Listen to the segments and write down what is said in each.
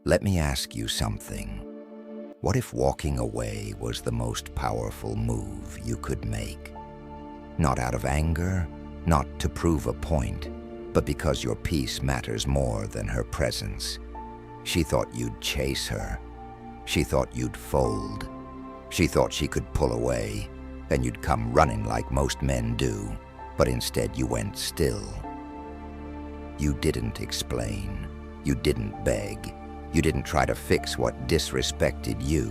Let me ask you something. What if walking away was the most powerful move you could make? Not out of anger, not to prove a point, but because your peace matters more than her presence. She thought you'd chase her. She thought you'd fold. She thought she could pull away, and you'd come running like most men do, but instead you went still. You didn't explain. You didn't beg. You didn't try to fix what disrespected you.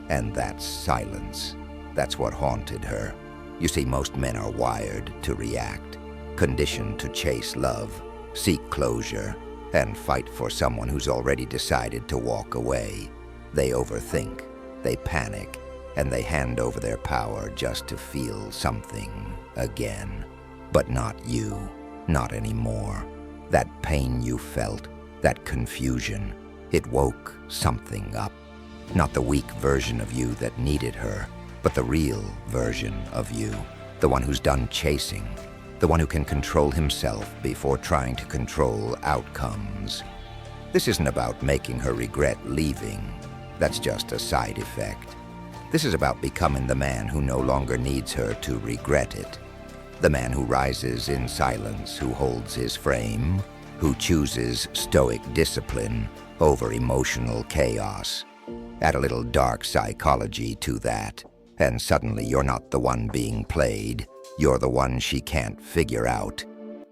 And that's silence. That's what haunted her. You see, most men are wired to react, conditioned to chase love, seek closure, and fight for someone who's already decided to walk away. They overthink, they panic, and they hand over their power just to feel something again. But not you, not anymore. That pain you felt, that confusion, it woke something up. Not the weak version of you that needed her, but the real version of you, the one who's done chasing, the one who can control himself before trying to control outcomes. This isn't about making her regret leaving. That's just a side effect. This is about becoming the man who no longer needs her to regret it. The man who rises in silence, who holds his frame, who chooses stoic discipline over emotional chaos. Add a little dark psychology to that, and suddenly you're not the one being played, you're the one she can't figure out.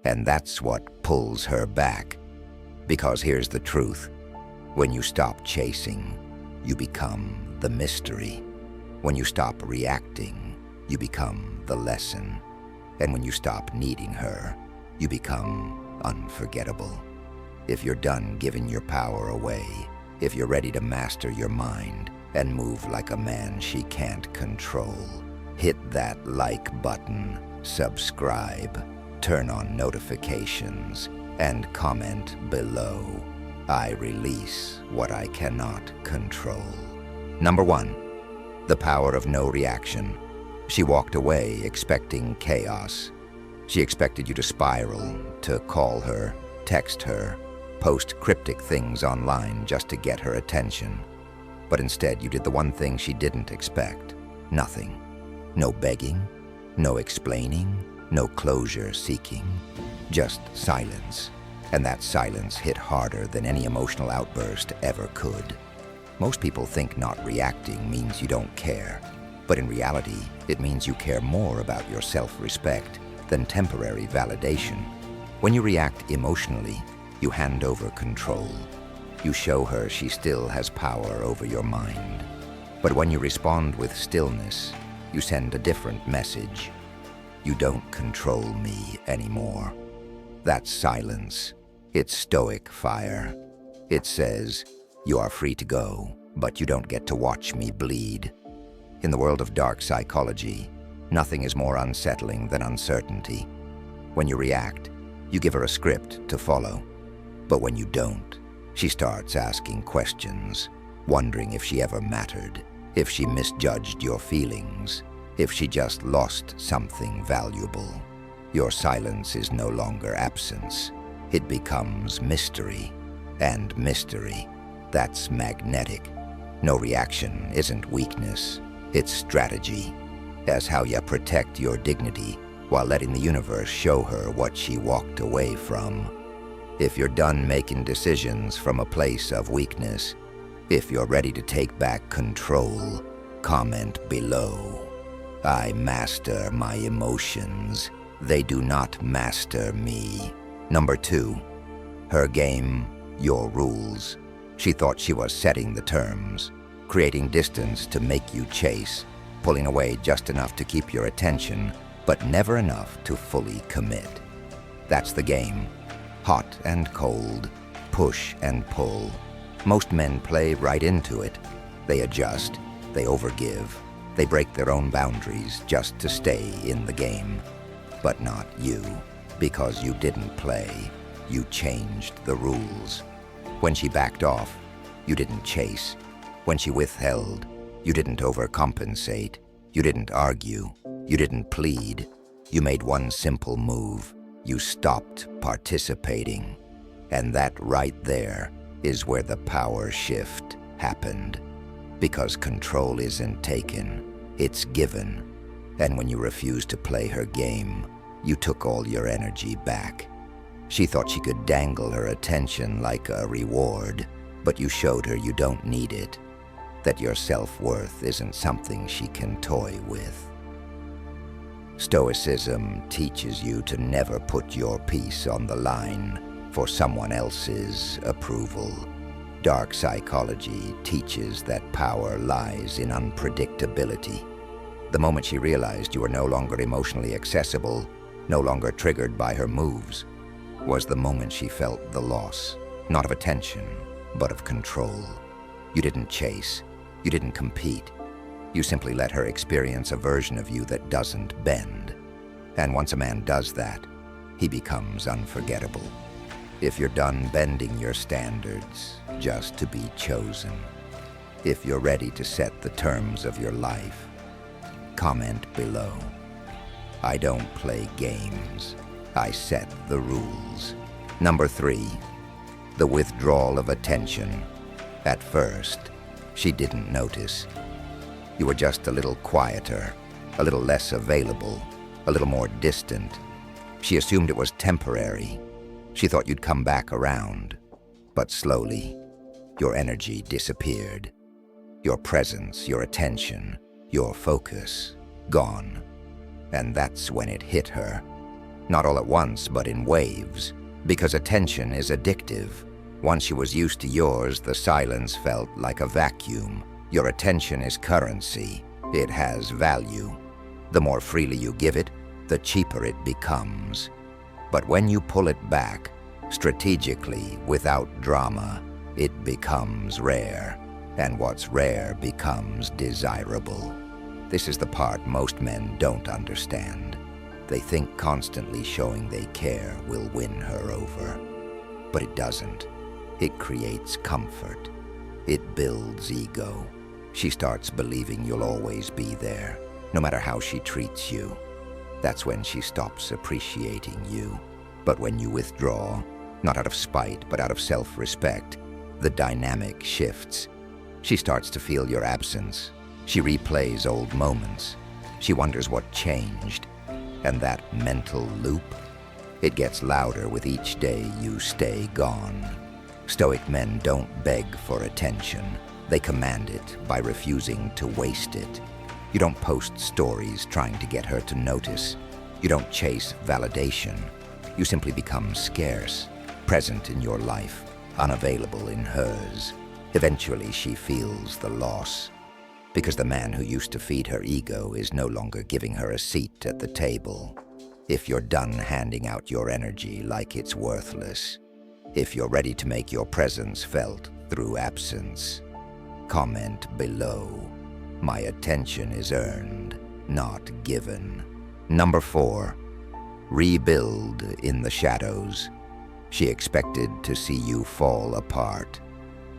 And that's what pulls her back. Because here's the truth. When you stop chasing, you become the mystery. When you stop reacting, you become the lesson. And when you stop needing her, you become unforgettable. If you're done giving your power away, if you're ready to master your mind and move like a man she can't control, hit that like button, subscribe, turn on notifications, and comment below. I release what I cannot control. Number 1, the power of no reaction. She walked away expecting chaos. She expected you to spiral, to call her, text her, post cryptic things online just to get her attention. But instead, you did the one thing she didn't expect. Nothing. No begging, no explaining, no closure seeking. Just silence. And that silence hit harder than any emotional outburst ever could. Most people think not reacting means you don't care. But in reality, it means you care more about your self-respect than temporary validation. When you react emotionally, you hand over control. You show her she still has power over your mind. But when you respond with stillness, you send a different message. You don't control me anymore. That's silence. It's stoic fire. It says, you are free to go, but you don't get to watch me bleed. In the world of dark psychology, nothing is more unsettling than uncertainty. When you react, you give her a script to follow. But when you don't, she starts asking questions, wondering if she ever mattered, if she misjudged your feelings, if she just lost something valuable. Your silence is no longer absence. It becomes mystery. And mystery, that's magnetic. No reaction isn't weakness, it's strategy. That's how you protect your dignity while letting the universe show her what she walked away from. If you're done making decisions from a place of weakness, if you're ready to take back control, comment below. I master my emotions. They do not master me. Number 2, her game, your rules. She thought she was setting the terms, creating distance to make you chase, pulling away just enough to keep your attention, but never enough to fully commit. That's the game. Hot and cold, push and pull. Most men play right into it. They adjust, they overgive, they break their own boundaries just to stay in the game. But not you, because you didn't play, you changed the rules. When she backed off, you didn't chase. When she withheld, you didn't overcompensate, you didn't argue, you didn't plead. You made one simple move. You stopped participating. And that right there is where the power shift happened. Because control isn't taken, it's given. And when you refused to play her game, you took all your energy back. She thought she could dangle her attention like a reward, but you showed her you don't need it, that your self-worth isn't something she can toy with. Stoicism teaches you to never put your peace on the line for someone else's approval. Dark psychology teaches that power lies in unpredictability. The moment she realized you were no longer emotionally accessible, no longer triggered by her moves, was the moment she felt the loss, not of attention, but of control. You didn't chase, you didn't compete. You simply let her experience a version of you that doesn't bend. And once a man does that, he becomes unforgettable. If you're done bending your standards just to be chosen, if you're ready to set the terms of your life, comment below. I don't play games, I set the rules. Number 3, the withdrawal of attention. At first, she didn't notice. You were just a little quieter, a little less available, a little more distant. She assumed it was temporary. She thought you'd come back around. But slowly, your energy disappeared. Your presence, your attention, your focus, gone. And that's when it hit her. Not all at once, but in waves. Because attention is addictive. Once she was used to yours, the silence felt like a vacuum. Your attention is currency. It has value. The more freely you give it, the cheaper it becomes. But when you pull it back, strategically, without drama, it becomes rare. And what's rare becomes desirable. This is the part most men don't understand. They think constantly showing they care will win her over. But it doesn't. It creates comfort. It builds ego. She starts believing you'll always be there, no matter how she treats you. That's when she stops appreciating you. But when you withdraw, not out of spite, but out of self-respect, the dynamic shifts. She starts to feel your absence. She replays old moments. She wonders what changed. And that mental loop, it gets louder with each day you stay gone. Stoic men don't beg for attention. They command it by refusing to waste it. You don't post stories trying to get her to notice. You don't chase validation. You simply become scarce, present in your life, unavailable in hers. Eventually, she feels the loss. Because the man who used to feed her ego is no longer giving her a seat at the table. If you're done handing out your energy like it's worthless, if you're ready to make your presence felt through absence, comment below. My attention is earned, not given. Number 4, rebuild in the shadows. She expected to see you fall apart.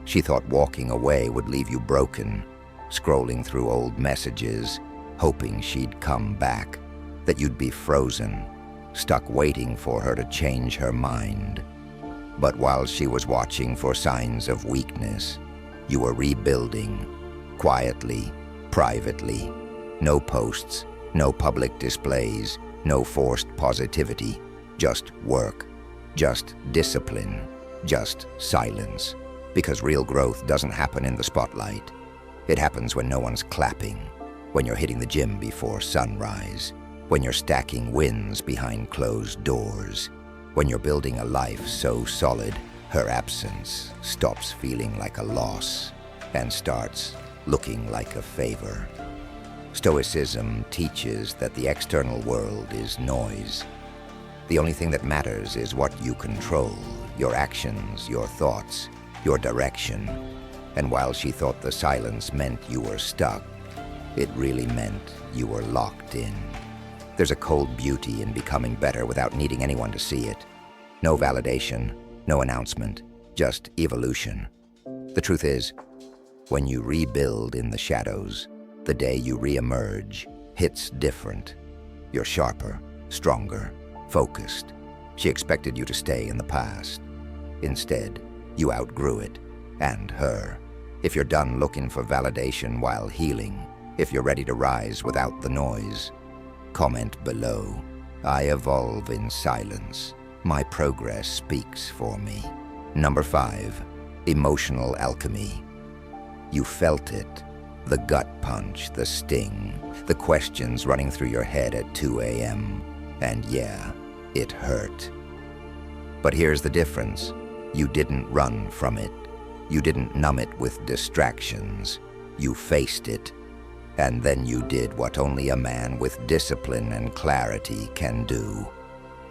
She thought walking away would leave you broken, scrolling through old messages, hoping she'd come back, that you'd be frozen, stuck waiting for her to change her mind. But while she was watching for signs of weakness, you were rebuilding, quietly, privately. No posts, no public displays, no forced positivity, just work, just discipline, just silence. Because real growth doesn't happen in the spotlight. It happens when no one's clapping, when you're hitting the gym before sunrise, when you're stacking wins behind closed doors, when you're building a life so solid, her absence stops feeling like a loss and starts looking like a favor. Stoicism teaches that the external world is noise. The only thing that matters is what you control, your actions, your thoughts, your direction. And while she thought the silence meant you were stuck, it really meant you were locked in. There's a cold beauty in becoming better without needing anyone to see it. No validation, no announcement, just evolution. The truth is, when you rebuild in the shadows, the day you re-emerge hits different. You're sharper, stronger, focused. She expected you to stay in the past. Instead, You outgrew it, and her. If you're done looking for validation while healing, if you're ready to rise without the noise, comment below. I evolve in silence. My progress speaks for me. Number 5, emotional alchemy. You felt it. The gut punch, the sting, the questions running through your head at 2 a.m. And yeah, it hurt. But here's the difference. You didn't run from it. You didn't numb it with distractions. You faced it. And then you did what only a man with discipline and clarity can do.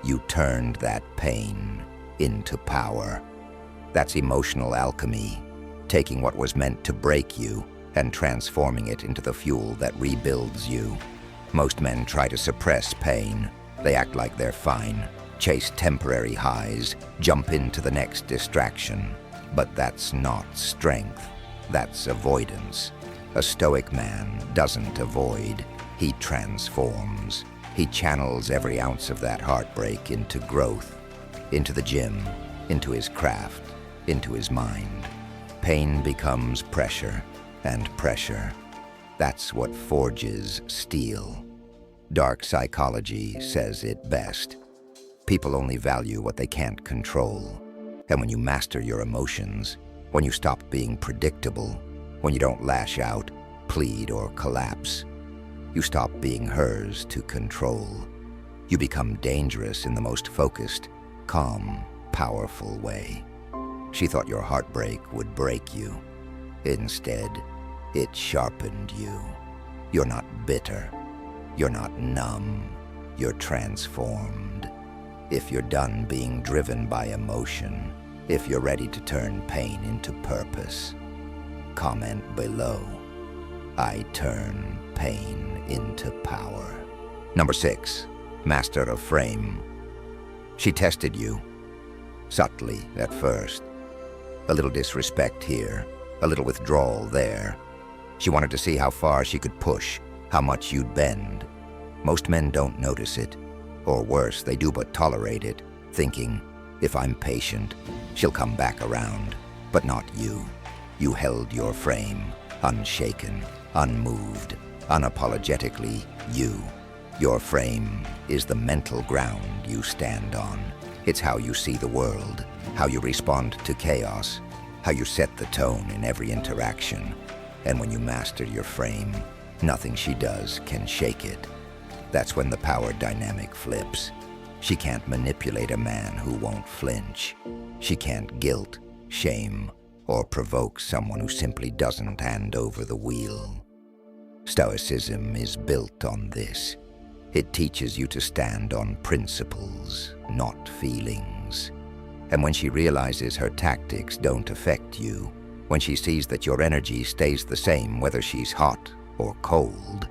You turned that pain into power. That's emotional alchemy, taking what was meant to break you and transforming it into the fuel that rebuilds you. Most men try to suppress pain. They act like they're fine, chase temporary highs, jump into the next distraction. But that's not strength, that's avoidance. A Stoic man doesn't avoid, he transforms. He channels every ounce of that heartbreak into growth, into the gym, into his craft, into his mind. Pain becomes pressure, and pressure, that's what forges steel. Dark psychology says it best. People only value what they can't control. And when you master your emotions, when you stop being predictable, when you don't lash out, plead, or collapse, you stop being hers to control. You become dangerous in the most focused, calm, powerful way. She thought your heartbreak would break you. Instead, it sharpened you. You're not bitter. You're not numb. You're transformed. If you're done being driven by emotion, if you're ready to turn pain into purpose, comment below. I turn pain into power. Number 6, master of frame. She tested you, subtly at first. A little disrespect here, a little withdrawal there. She wanted to see how far she could push, how much you'd bend. Most men don't notice it, or worse, they do but tolerate it, thinking, if I'm patient, she'll come back around. But not you. You held your frame, unshaken, unmoved, unapologetically you. Your frame is the mental ground you stand on. It's how you see the world, how you respond to chaos, how you set the tone in every interaction. And when you master your frame, nothing she does can shake it. That's when the power dynamic flips. She can't manipulate a man who won't flinch. She can't guilt, shame, or provoke someone who simply doesn't hand over the wheel. Stoicism is built on this. It teaches you to stand on principles, not feelings. And when she realizes her tactics don't affect you, when she sees that your energy stays the same whether she's hot or cold,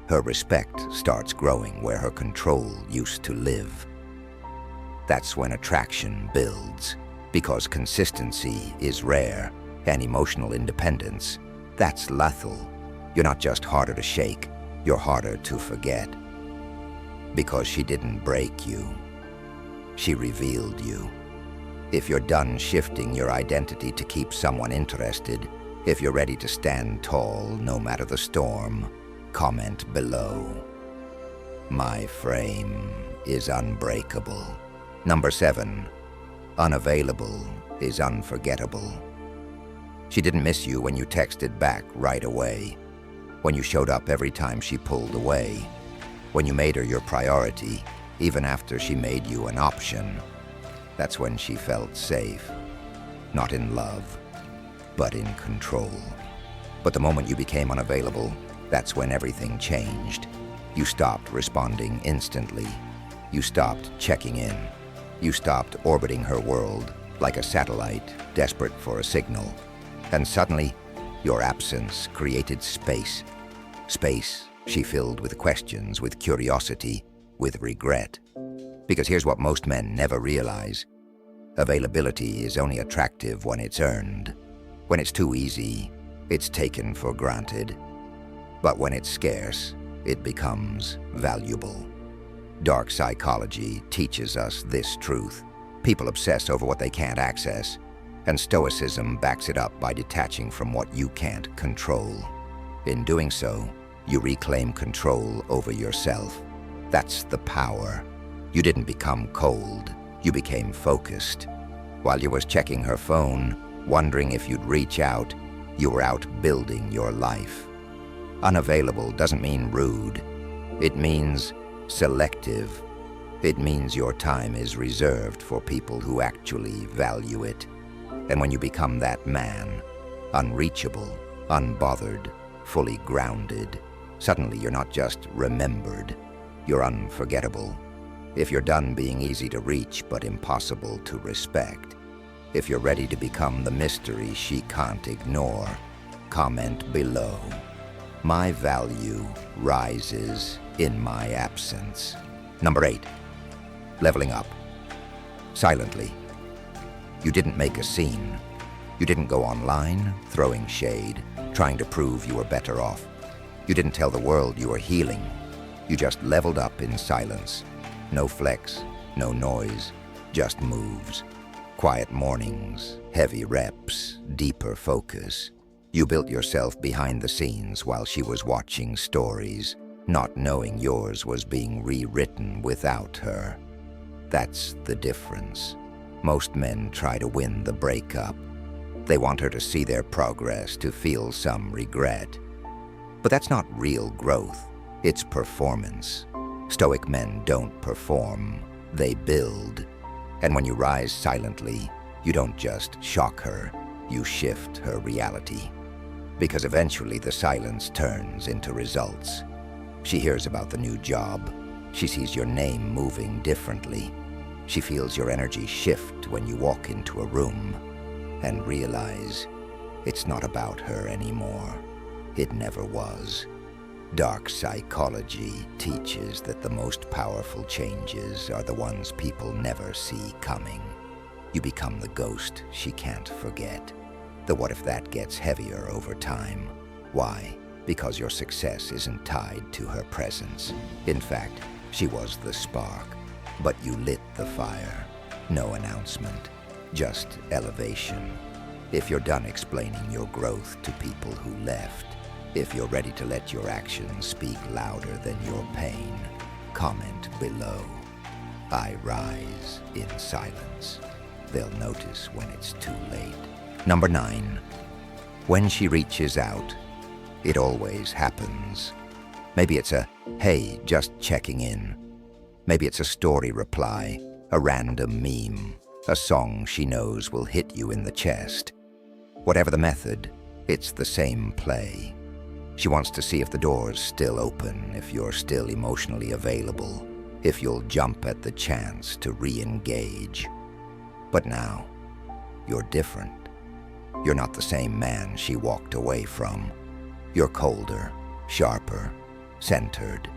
her respect starts growing where her control used to live. That's when attraction builds, because consistency is rare, and emotional independence, that's lethal. You're not just harder to shake, you're harder to forget. Because she didn't break you, she revealed you. If you're done shifting your identity to keep someone interested, if you're ready to stand tall no matter the storm, comment below. My frame is unbreakable. Number 7, unavailable is unforgettable. She didn't miss you when you texted back right away, when you showed up every time she pulled away, when you made her your priority, even after she made you an option. That's when she felt safe, not in love, but in control. But the moment you became unavailable, that's when everything changed. You stopped responding instantly. You stopped checking in. You stopped orbiting her world like a satellite desperate for a signal. And suddenly, your absence created space. Space she filled with questions, with curiosity, with regret. Because here's what most men never realize. Availability is only attractive when it's earned. When it's too easy, it's taken for granted. But when it's scarce, it becomes valuable. Dark psychology teaches us this truth. People obsess over what they can't access, And Stoicism backs it up by detaching from what you can't control. In doing so, you reclaim control over yourself. That's the power. You didn't become cold, you became focused. While you was checking her phone, wondering if you'd reach out, you were out building your life. Unavailable doesn't mean rude. It means selective. It means your time is reserved for people who actually value it. And when you become that man, unreachable, unbothered, fully grounded, suddenly you're not just remembered, you're unforgettable. If you're done being easy to reach but impossible to respect, if you're ready to become the mystery she can't ignore, comment below. My value rises in my absence. Number 8, leveling up. Silently. You didn't make a scene. You didn't go online, throwing shade, trying to prove you were better off. You didn't tell the world you were healing. You just leveled up in silence. No flex, no noise, just moves. Quiet mornings, heavy reps, deeper focus. You built yourself behind the scenes while she was watching stories, not knowing yours was being rewritten without her. That's the difference. Most men try to win the breakup. They want her to see their progress, to feel some regret. But that's not real growth. It's performance. Stoic men don't perform, they build. And when you rise silently, you don't just shock her, you shift her reality. Because eventually the silence turns into results. She hears about the new job. She sees your name moving differently. She feels your energy shift when you walk into a room and realize it's not about her anymore. It never was. Dark psychology teaches that the most powerful changes are the ones people never see coming. You become the ghost she can't forget. The what if that gets heavier over time. Why? Because your success isn't tied to her presence. In fact, she was the spark, but you lit the fire. No announcement, just elevation. If you're done explaining your growth to people who left, if you're ready to let your actions speak louder than your pain, comment below. I rise in silence. They'll notice when it's too late. Number 9, when she reaches out, it always happens. Maybe it's a, hey, just checking in. Maybe it's a story reply, a random meme, a song she knows will hit you in the chest. Whatever the method, it's the same play. She wants to see if the door's still open, if you're still emotionally available, if you'll jump at the chance to re-engage. But now, you're different. You're not the same man she walked away from. You're colder, sharper, centered.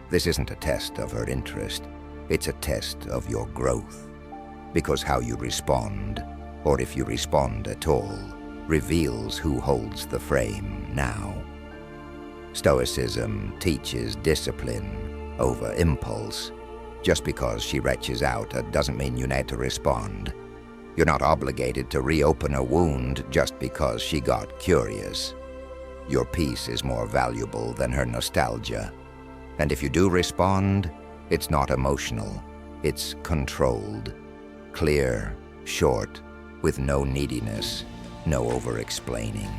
This isn't a test of her interest. It's a test of your growth. Because how you respond, or if you respond at all, reveals who holds the frame now. Stoicism teaches discipline over impulse. Just because she reaches out doesn't mean you need to respond. You're not obligated to reopen a wound just because she got curious. Your peace is more valuable than her nostalgia. And if you do respond, it's not emotional. It's controlled. Clear, short, with no neediness, no over-explaining.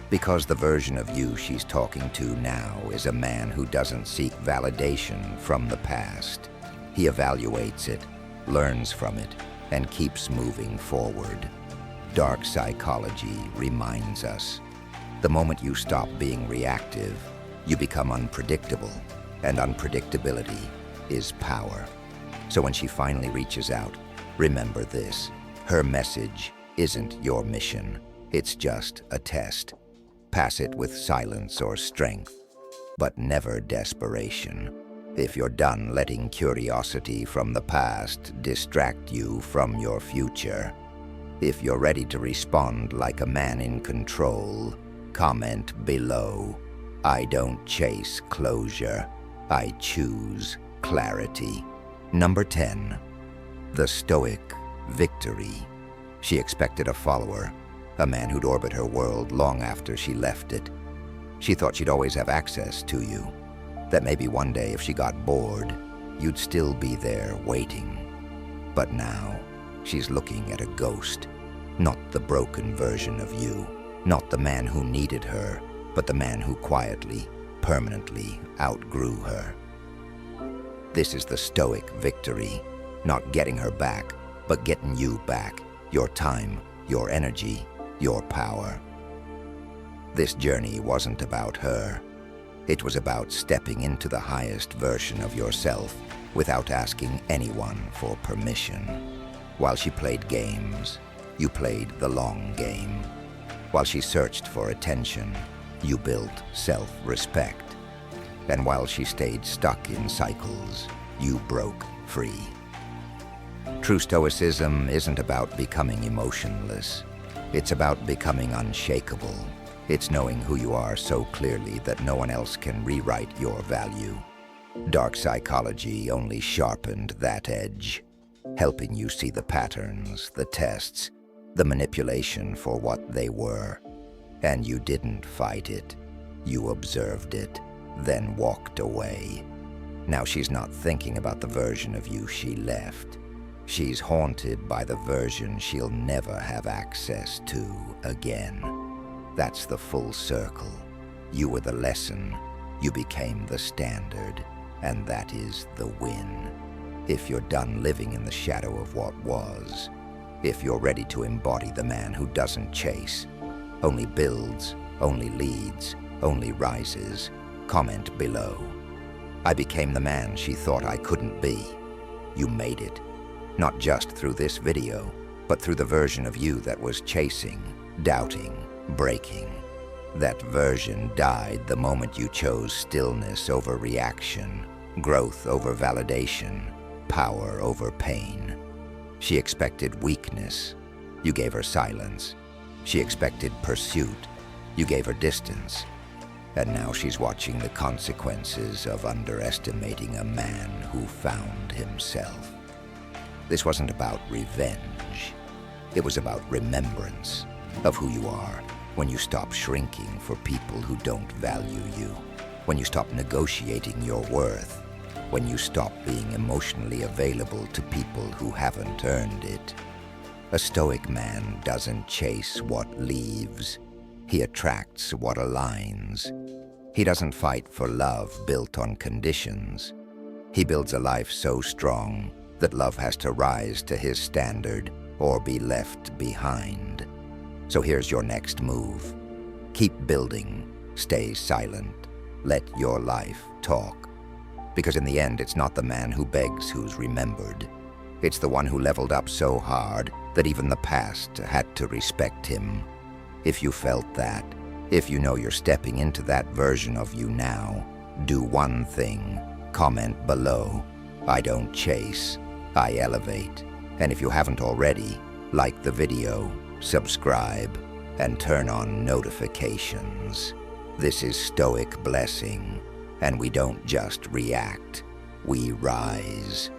Because the version of you she's talking to now is a man who doesn't seek validation from the past. He evaluates it, learns from it, and keeps moving forward. Dark psychology reminds us, the moment you stop being reactive, you become unpredictable, and unpredictability is power. So when she finally reaches out, remember this, her message isn't your mission, it's just a test. Pass it with silence or strength, but never desperation. If you're done letting curiosity from the past distract you from your future, if you're ready to respond like a man in control, comment below. I don't chase closure, I choose clarity. Number 10, the Stoic victory. She expected a follower, a man who'd orbit her world long after she left it. She thought she'd always have access to you, that maybe one day if she got bored, you'd still be there waiting. But now, she's looking at a ghost, not the broken version of you, not the man who needed her, but the man who quietly, permanently outgrew her. This is the Stoic victory, not getting her back, but getting you back, your time, your energy, your power. This journey wasn't about her. It was about stepping into the highest version of yourself without asking anyone for permission. While she played games, you played the long game. While she searched for attention, you built self-respect. And while she stayed stuck in cycles, you broke free. True Stoicism isn't about becoming emotionless. It's about becoming unshakable. It's knowing who you are so clearly that no one else can rewrite your value. Dark psychology only sharpened that edge, helping you see the patterns, the tests, the manipulation for what they were. And you didn't fight it. You observed it, then walked away. Now she's not thinking about the version of you she left. She's haunted by the version she'll never have access to again. That's the full circle. You were the lesson, you became the standard, and that is the win. If you're done living in the shadow of what was, if you're ready to embody the man who doesn't chase, only builds, only leads, only rises, comment below. I became the man she thought I couldn't be. You made it. Not just through this video, but through the version of you that was chasing, doubting, breaking. That version died the moment you chose stillness over reaction, growth over validation, power over pain. She expected weakness. You gave her silence. She expected pursuit. You gave her distance. And now she's watching the consequences of underestimating a man who found himself. This wasn't about revenge. It was about remembrance of who you are when you stop shrinking for people who don't value you, when you stop negotiating your worth, when you stop being emotionally available to people who haven't earned it. A Stoic man doesn't chase what leaves. He attracts what aligns. He doesn't fight for love built on conditions. He builds a life so strong that love has to rise to his standard or be left behind. So here's your next move. Keep building, stay silent, let your life talk. Because in the end, it's not the man who begs who's remembered. It's the one who leveled up so hard that even the past had to respect him. If you felt that, if you know you're stepping into that version of you now, do one thing. Comment below. I don't chase, I elevate. And if you haven't already, like the video, subscribe, and turn on notifications. This is Stoic Blessing, and we don't just react, we rise.